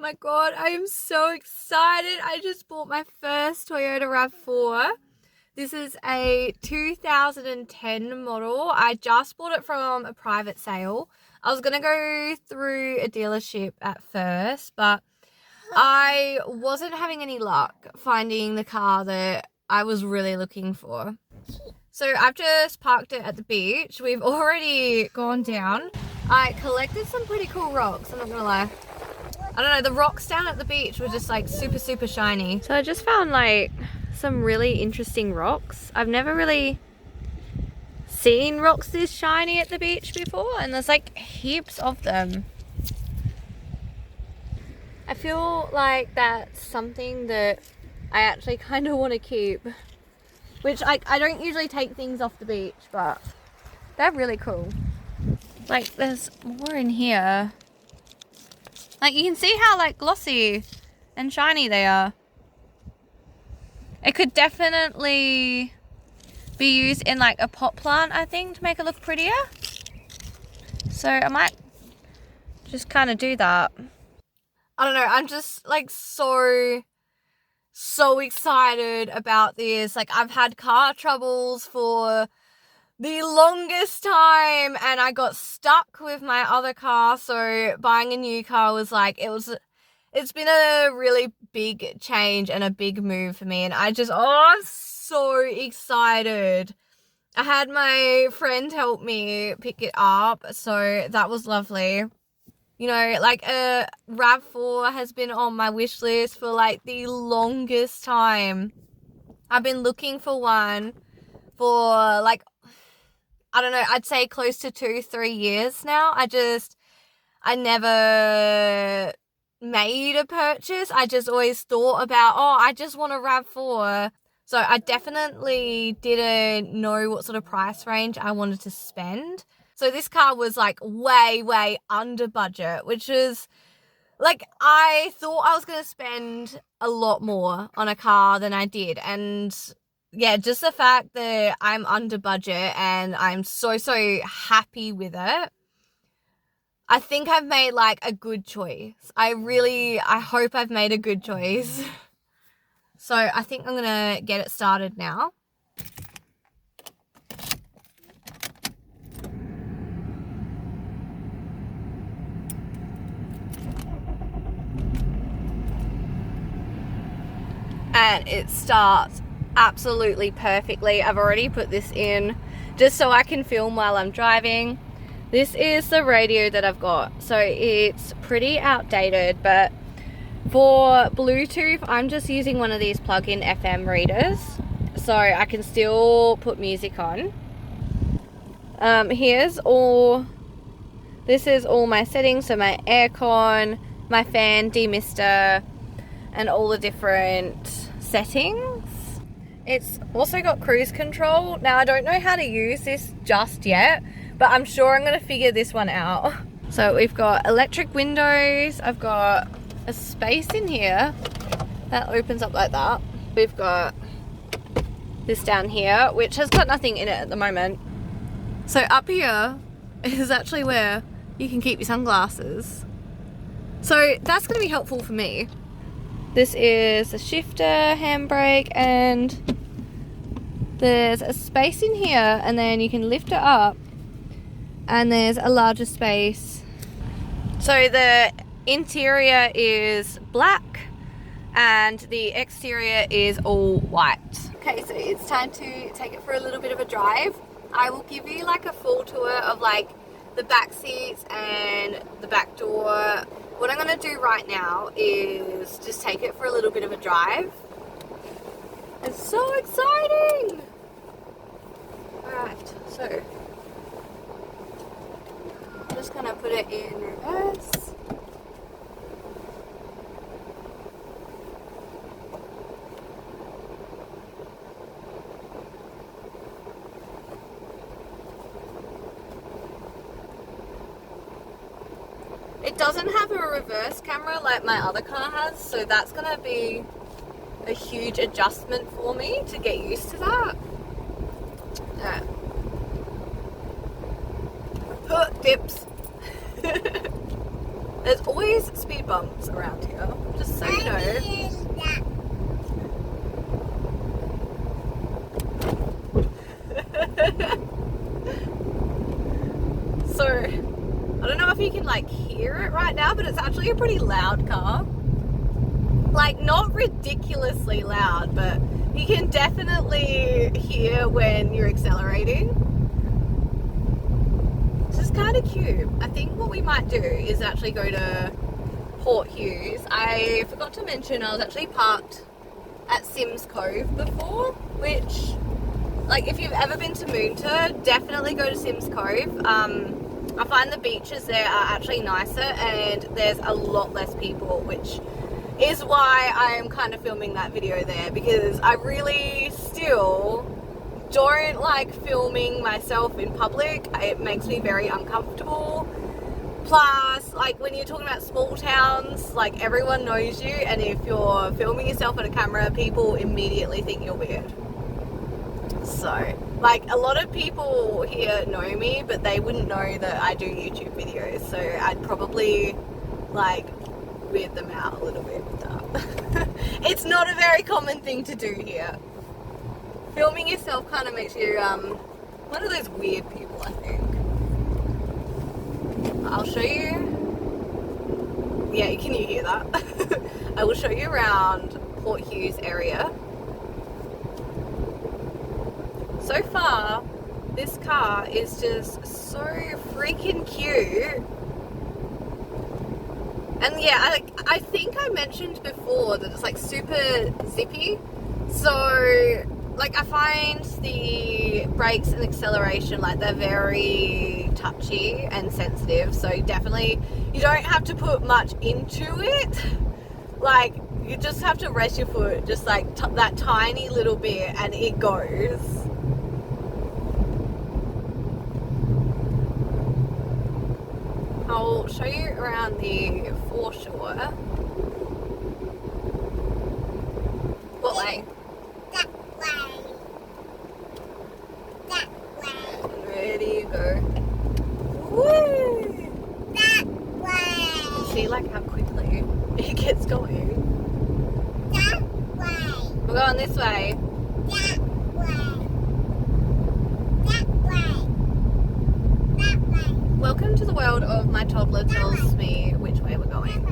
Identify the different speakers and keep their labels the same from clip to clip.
Speaker 1: my god, I am so excited. I just bought my first Toyota Rav4. This is a 2010 model. I just bought it from a private sale. I was going to go through a dealership at first, but I wasn't having any luck finding the car that I was really looking for. So I've just parked it at the beach. We've already gone down. I collected some pretty cool rocks, I'm not gonna lie. I don't know, the rocks down at the beach were just like super shiny. So I just found like some really interesting rocks. I've never really seen rocks this shiny at the beach before, and there's like heaps of them. I feel like that's something that I actually kind of want to keep. Which I don't usually take things off the beach, but they're really cool. Like there's more in here. Like you can see how like glossy and shiny they are. It could definitely be used in like a pot plant, I think, to make it look prettier. So I might just kind of do that. I don't know, I'm just like so excited about this. Like I've had car troubles for the longest time and I got stuck with my other car, so buying a new car was like, it's been a really big change and a big move for me, and I'm so excited. I had my friend help me pick it up, so that was lovely. You know, like a Rav4 has been on my wish list for like the longest time. I've been looking for one for like, I don't know, I'd say close to 2-3 years now. I never made a purchase. I just always thought about, I just want a Rav4. So I definitely didn't know what sort of price range I wanted to spend. So this car was like way under budget, which is like, I thought I was going to spend a lot more on a car than I did. And yeah, just the fact that I'm under budget and I'm so happy with it. I think I've made like a good choice. I hope I've made a good choice. So I think I'm going to get it started now. And it starts absolutely perfectly. I've already put this in just so I can film while I'm driving. This is the radio that I've got, so it's pretty outdated, but for Bluetooth I'm just using one of these plug-in FM readers so I can still put music on. This is all my settings, so my aircon, my fan demister, and all the different settings. It's also got cruise control. Now I don't know how to use this just yet, but I'm sure I'm going to figure this one out. So we've got electric windows. I've got a space in here that opens up like that. We've got this down here, which has got nothing in it at the moment. So up here is actually where you can keep your sunglasses. So that's going to be helpful for me. This is a shifter, handbrake, and there's a space in here, and then you can lift it up and there's a larger space. So the interior is black and the exterior is all white. Okay, so it's time to take it for a little bit of a drive. I will give you like a full tour of like the back seats and the back door. What I'm going to do right now is just take it for a little bit of a drive. It's so exciting! Alright, so I'm just going to put it in reverse. It doesn't have a reverse camera like my other car has, so that's going to be a huge adjustment for me to get used to that. Alright. Dips. There's always speed bumps around here, just so you know. So, I don't know if you can like hear it right now, but it's actually a pretty loud car. Like, not ridiculously loud, but you can definitely hear when you're accelerating. It's just kind of cute. I think what we might do is actually go to Port Hughes. I forgot to mention I was actually parked at Sims Cove before, which, like, if you've ever been to Moonta, definitely go to Sims Cove. I find the beaches there are actually nicer and there's a lot less people, which is why I'm kind of filming that video there, because I really still don't like filming myself in public. It makes me very uncomfortable. Plus, like, when you're talking about small towns, like, everyone knows you, and if you're filming yourself on a camera, people immediately think you're weird. So, like, a lot of people here know me, but they wouldn't know that I do YouTube videos, so I'd probably, like, weird them out a little bit with that. It's not a very common thing to do here. Filming yourself kind of makes you, one of those weird people, I think. I'll show you. Yeah, can you hear that? I will show you around Port Hughes area. So far, this car is just so freaking cute. And yeah, I think I mentioned before that it's like super zippy. So, like, I find the brakes and acceleration, like, they're very touchy and sensitive. So definitely, you don't have to put much into it. Like, you just have to rest your foot just like that tiny little bit and it goes. I'll show you around the foreshore. What way?
Speaker 2: That way. That way.
Speaker 1: Ready, go. Woo!
Speaker 2: That way.
Speaker 1: See, like, how quickly it gets going.
Speaker 2: That way.
Speaker 1: We're going this way.
Speaker 2: That way. That way. That way.
Speaker 1: Welcome to the world of my toddler tells me which way we're going.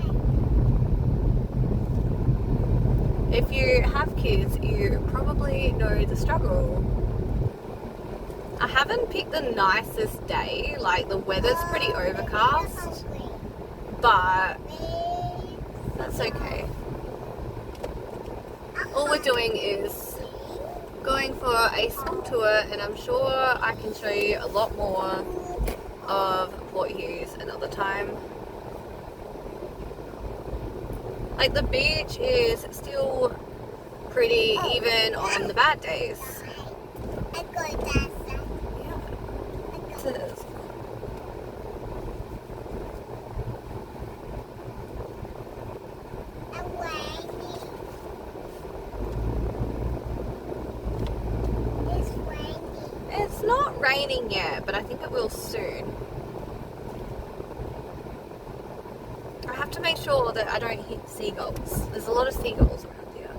Speaker 1: If you have kids, you probably know the struggle. I haven't picked the nicest day, like the weather's pretty overcast, but that's okay. All we're doing is going for a small tour, and I'm sure I can show you a lot more of Port Hughes another time. Like, the beach is still pretty even on the bad days.
Speaker 2: I go that side.
Speaker 1: Yeah, it is. It's not raining yet, but I think it will soon. I have to make sure that I don't hit seagulls. There's a lot of seagulls around here.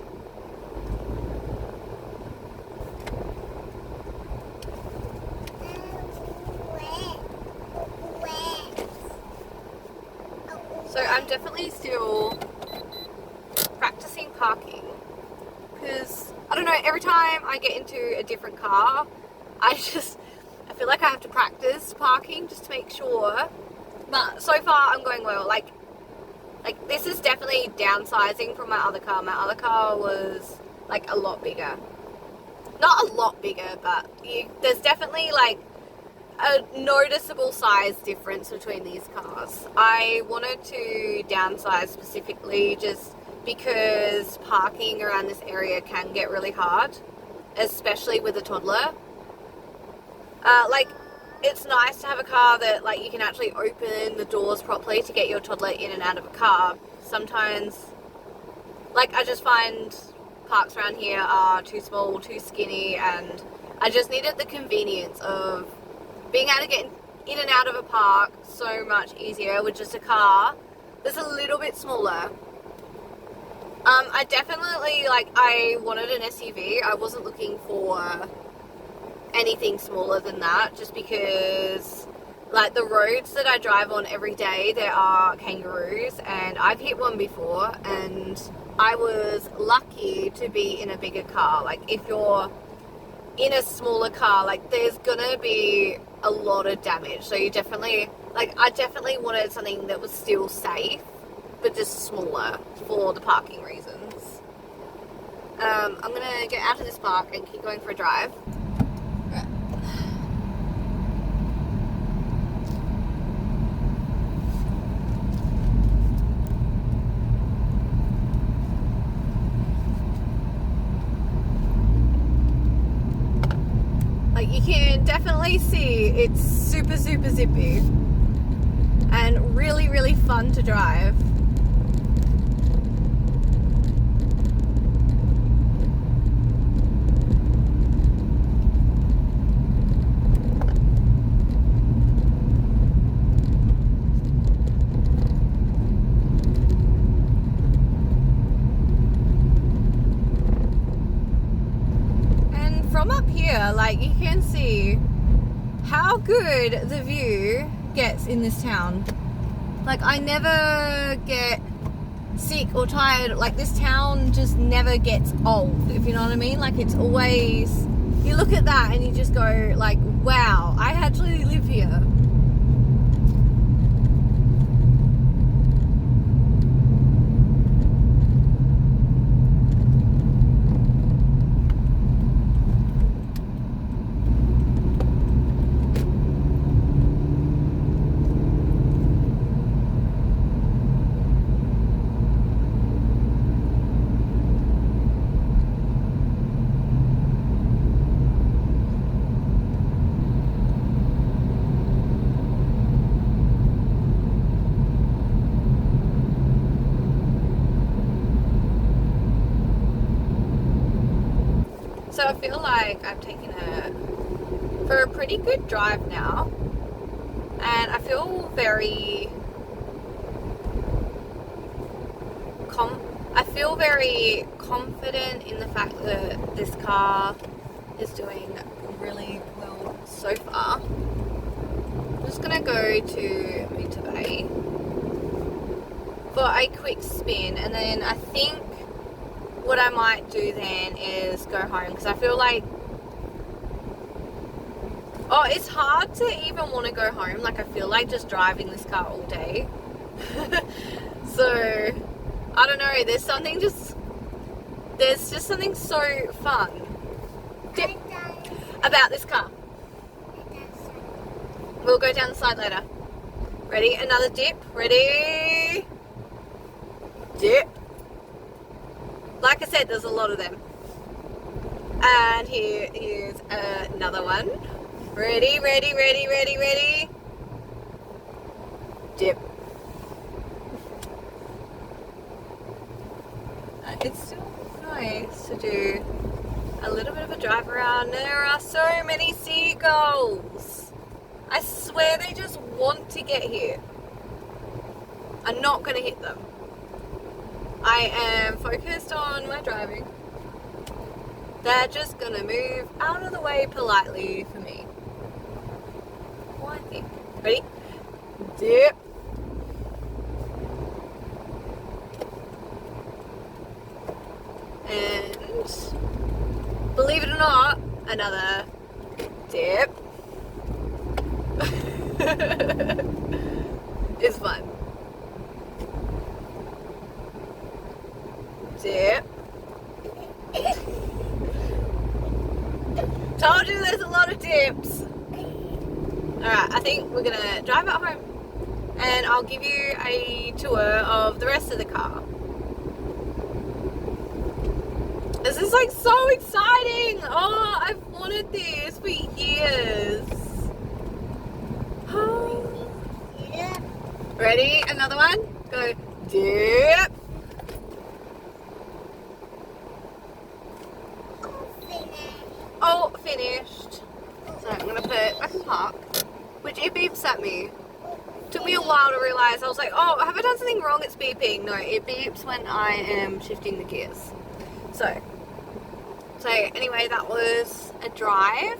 Speaker 1: So I'm definitely still practicing parking, because I don't know, every time I get into a different car, I feel like I have to practice parking just to make sure. But so far I'm going well. Like this is definitely downsizing from my other car. My other car was like a lot bigger. Not a lot bigger, but there's definitely like a noticeable size difference between these cars. I wanted to downsize specifically just because parking around this area can get really hard, especially with a toddler. Like, it's nice to have a car that, like, you can actually open the doors properly to get your toddler in and out of a car. Sometimes, like, I just find parks around here are too small, too skinny, and I just needed the convenience of being able to get in and out of a park so much easier with just a car That's a little bit smaller. I definitely, like, I wanted an SUV. I wasn't looking for anything smaller than that, just because, like, the roads that I drive on every day, there are kangaroos, and I've hit one before, and I was lucky to be in a bigger car. Like, if you're in a smaller car, like, there's gonna be a lot of damage. So you definitely, like, I definitely wanted something that was still safe, but just smaller for the parking reasons. I'm gonna get out of this park and keep going for a drive. Like, you can definitely see it's super, super zippy and really, really fun to drive. From up here, like, you can see how good the view gets in this town. Like, I never get sick or tired. Like, this town just never gets old, if you know what I mean. Like, it's always, you look at that and you just go like, wow, I actually live here. So I feel like I've taken it for a pretty good drive now, and I feel very confident in the fact that this car is doing really well so far. I'm just gonna go to Motor Bay for a quick spin, and then I think what I might do then is go home, because I feel like, oh, it's hard to even want to go home. Like, I feel like just driving this car all day. So I don't know, there's just something so fun about this car. We'll go down the side later. Ready? Another dip. Ready? Dip. Like I said, there's a lot of them. And here is another one. Ready, ready, ready, ready, ready. Dip. It's still nice to do a little bit of a drive around. There are so many seagulls. I swear they just want to get here. I'm not going to hit them. I am focused on my driving. They're just gonna move out of the way politely for me. Well, I think. Ready? Dip. And believe it or not, another dip. It's fun. Dip. Told you there's a lot of dips. Alright, I think we're gonna drive it home, and I'll give you a tour of the rest of the car. This is like so exciting! Oh, I've wanted this for years. Ready? Another one? Go. Dip. Oh, finished. So I'm gonna put it back in park, which it beeps at me. Took me a while to realise. I was like, oh, have I done something wrong? It's beeping. No, it beeps when I am shifting the gears. So anyway, that was a drive,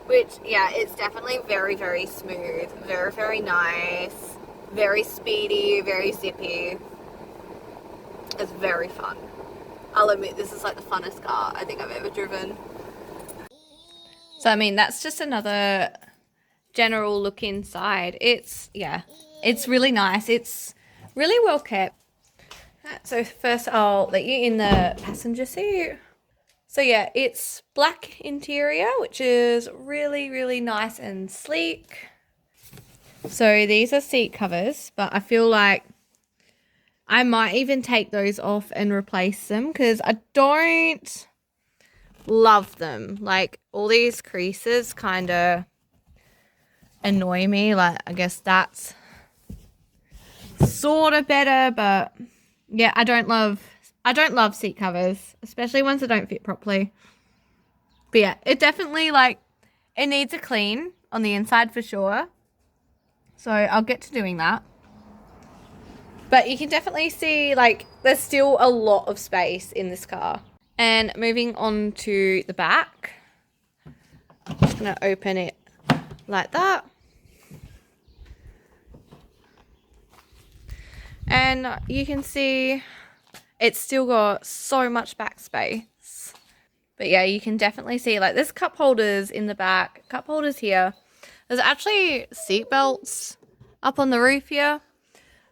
Speaker 1: which, yeah, it's definitely very, very smooth, very, very nice, very speedy, very zippy. It's very fun. I'll admit, this is like the funnest car I think I've ever driven. So, I mean, that's just another general look inside. It's really nice. It's really well kept. So first I'll let you in the passenger seat. So yeah, it's black interior, which is really, really nice and sleek. So these are seat covers, but I feel like I might even take those off and replace them because I don't love them. Like, all these creases kind of annoy me. Like, I guess that's sort of better, but yeah, I don't love seat covers, especially ones that don't fit properly. But yeah, it definitely, like, it needs a clean on the inside for sure. So I'll get to doing that. But you can definitely see, like, there's still a lot of space in this car. And moving on to the back, I'm just going to open it like that. And you can see it's still got so much back space. But yeah, you can definitely see, like, there's cup holders in the back, cup holders here. There's actually seat belts up on the roof here.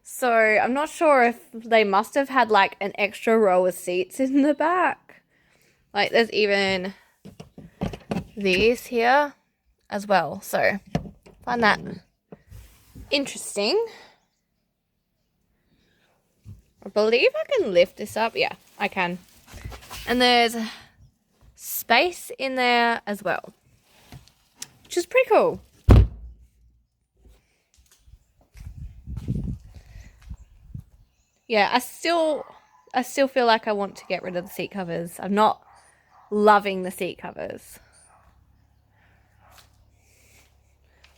Speaker 1: So I'm not sure if they must have had like an extra row of seats in the back. Like, there's even these here as well. So find that interesting. I believe I can lift this up. Yeah, I can. And there's space in there as well, which is pretty cool. Yeah, I still feel like I want to get rid of the seat covers. I'm not loving the seat covers.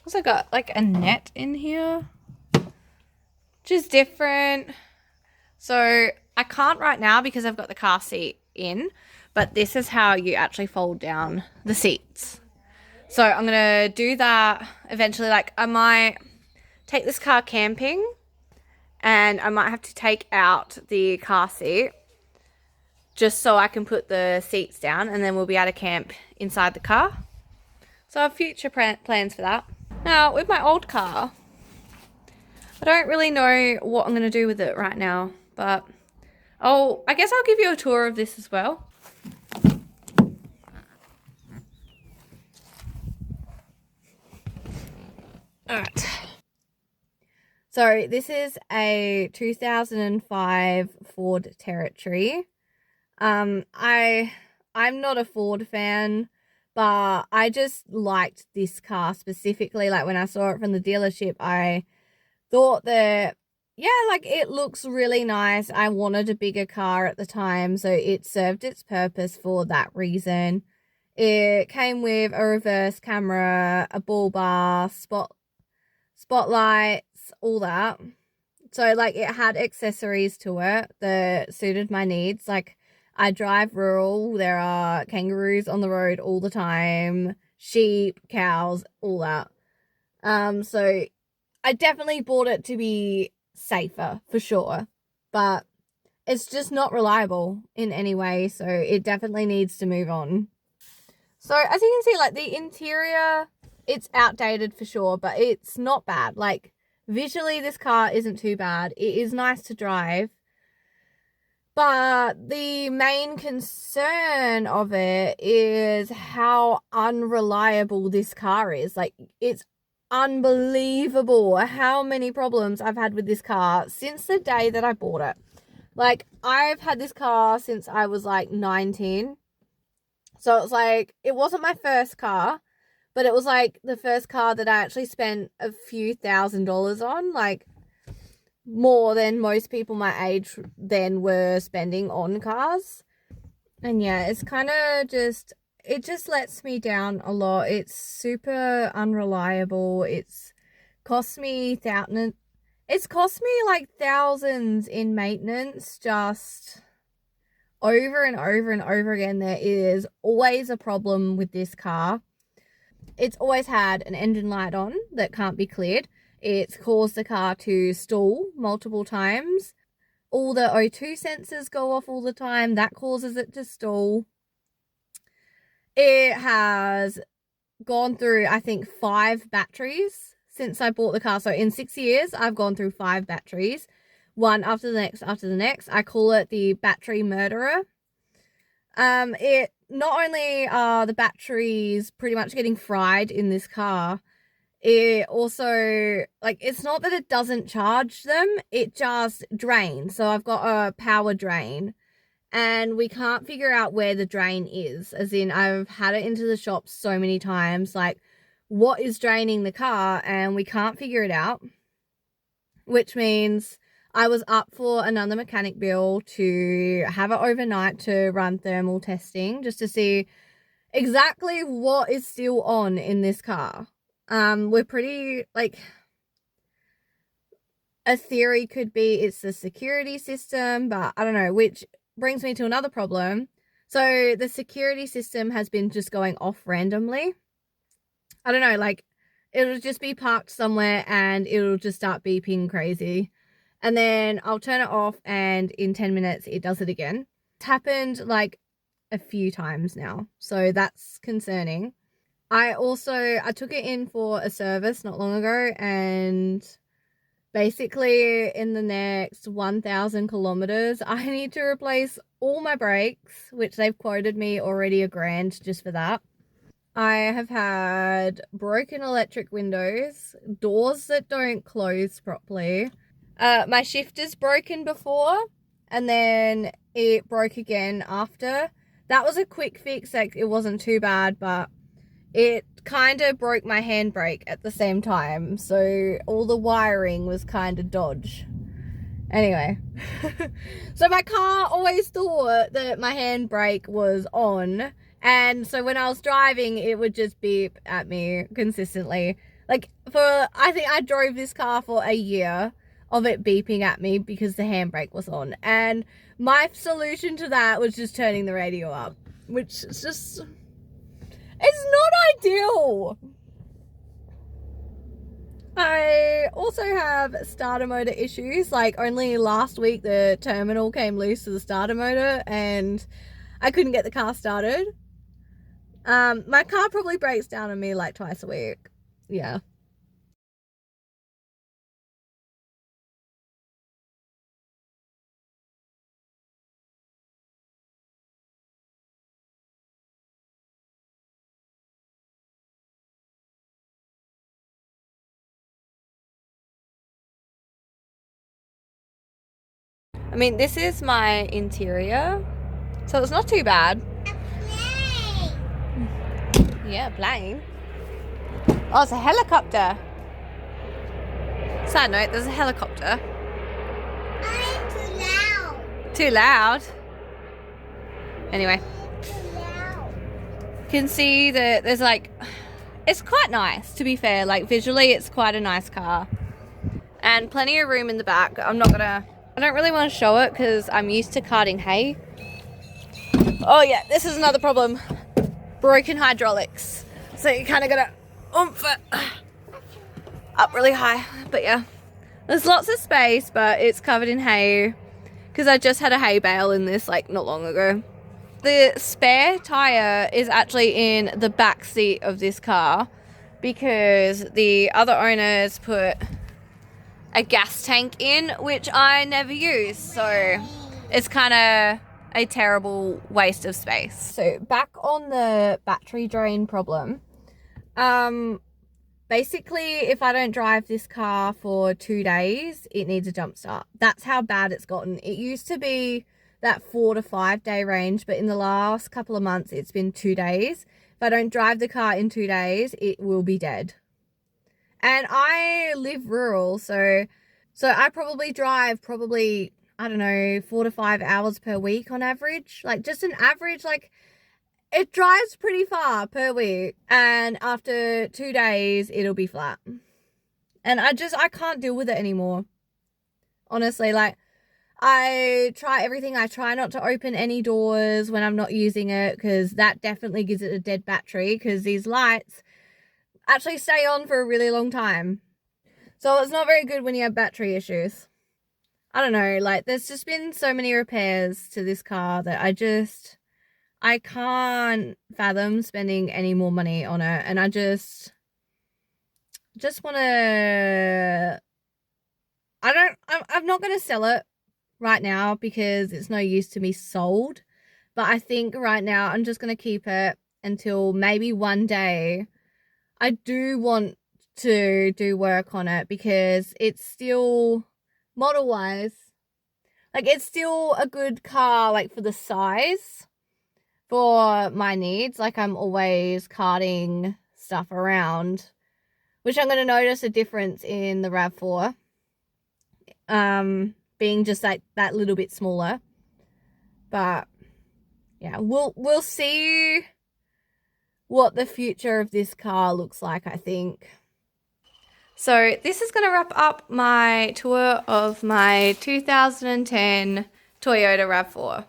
Speaker 1: Also got like a net in here, which is different. So I can't right now because I've got the car seat in, but this is how you actually fold down the seats. So I'm going to do that eventually. Like, I might take this car camping and I might have to take out the car seat just so I can put the seats down, and then we'll be able to camp inside the car. So I have future plans for that. Now, with my old car, I don't really know what I'm going to do with it right now, but I guess I'll give you a tour of this as well. Alright. So this is a 2005 Ford Territory. I'm not a Ford fan, but I just liked this car specifically. Like, when I saw it from the dealership, I thought that, yeah, like, it looks really nice. I wanted a bigger car at the time, so it served its purpose for that reason. It came with a reverse camera, a bull bar, spotlights, all that. So, like, it had accessories to it that suited my needs. Like, I drive rural. There are kangaroos on the road all the time, sheep, cows, all that. So I definitely bought it to be safer for sure, but it's just not reliable in any way. So it definitely needs to move on. So as you can see, like, the interior, it's outdated for sure, but it's not bad. Like, visually, this car isn't too bad. It is nice to drive. But the main concern of it is how unreliable this car is. Like, it's unbelievable how many problems I've had with this car since the day that I bought it. Like, I've had this car since I was like 19. So it's like, it wasn't my first car, but it was like the first car that I actually spent a few $1,000s on. Like, more than most people my age then were spending on cars. And yeah, it's kind of just, it just lets me down a lot. It's super unreliable. It's Cost me it's cost me like thousands in maintenance just over and over and over again. There is always a problem with this car. It's always had an engine light on that can't be cleared. It's caused the car to stall multiple times. All the O2 sensors go off all the time. That causes it to stall. It has gone through, I think, 5 batteries since I bought the car. So in 6 years, I've gone through 5 batteries, one after the next after the next. I call it the battery murderer. It not only are the batteries pretty much getting fried in this car, it also, like, it's not that it doesn't charge them, it just drains. So I've got a power drain and we can't figure out where the drain is. As in, I've had it into the shop so many times, like, what is draining the car, and we can't figure it out, which means I was up for another mechanic bill to have it overnight to run thermal testing just to see exactly what is still on in this car. We're pretty, like, a theory could be it's the security system, but I don't know, which brings me to another problem. So the security system has been just going off randomly. I don't know, like, it'll just be parked somewhere and it'll just start beeping crazy. And then I'll turn it off and in 10 minutes it does it again. It's happened like a few times now, so that's concerning. I took it in for a service not long ago, and basically in the next 1,000 kilometers, I need to replace all my brakes, which they've quoted me already $1,000 just for that. I have had broken electric windows, doors that don't close properly. My shifter's broken before, and then it broke again after. That was a quick fix, like, it wasn't too bad, but it kind of broke my handbrake at the same time, so all the wiring was kind of dodge. Anyway, so my car always thought that my handbrake was on, and so when I was driving, it would just beep at me consistently. Like, I think I drove this car for a year of it beeping at me because the handbrake was on, and my solution to that was just turning the radio up, which is just, it's not ideal. I also have starter motor issues. Like, only last week the terminal came loose to the starter motor and I couldn't get the car started. My car probably breaks down on me like twice a week. Yeah. I mean, this is my interior, so it's not too bad. Yeah, plane. Oh, it's a helicopter. Side note, there's a helicopter.
Speaker 2: I'm too loud.
Speaker 1: Too loud? Anyway.
Speaker 2: Too loud.
Speaker 1: You can see that there's, like, it's quite nice, to be fair. Like, visually, it's quite a nice car. And plenty of room in the back. I don't really want to show it because I'm used to carting hay. Oh yeah, this is another problem. Broken hydraulics. So you kind of gotta oomph it up really high. But yeah, there's lots of space, but it's covered in hay because I just had a hay bale in this, like, not long ago. The spare tire is actually in the back seat of this car because the other owners put a gas tank in, which I never use, so it's kind of a terrible waste of space. So back on the battery drain problem, basically if I don't drive this car for 2 days, it needs a jump start. That's how bad it's gotten. It used to be that 4 to 5 day range, but in the last couple of months it's been 2 days. If I don't drive the car in 2 days, it will be dead. And I live rural, so I probably drive I don't know, 4 to 5 hours per week on average. Like, just an average, like, it drives pretty far per week. And after 2 days, it'll be flat. And I can't deal with it anymore. Honestly, like, I try everything. I try not to open any doors when I'm not using it, because that definitely gives it a dead battery, because these lights actually stay on for a really long time. So it's not very good when you have battery issues. I don't know, like, there's just been so many repairs to this car that I can't fathom spending any more money on it. And I just want to, I'm not going to sell it right now because it's no use to me sold. But I think right now I'm just going to keep it until maybe one day I do want to do work on it, because it's still, model wise, like, it's still a good car, like, for the size, for my needs. Like, I'm always carting stuff around, which I'm going to notice a difference in the RAV4, being just like that little bit smaller. But yeah, we'll see what the future of this car looks like, I think. So this is going to wrap up my tour of my 2010 Toyota RAV4.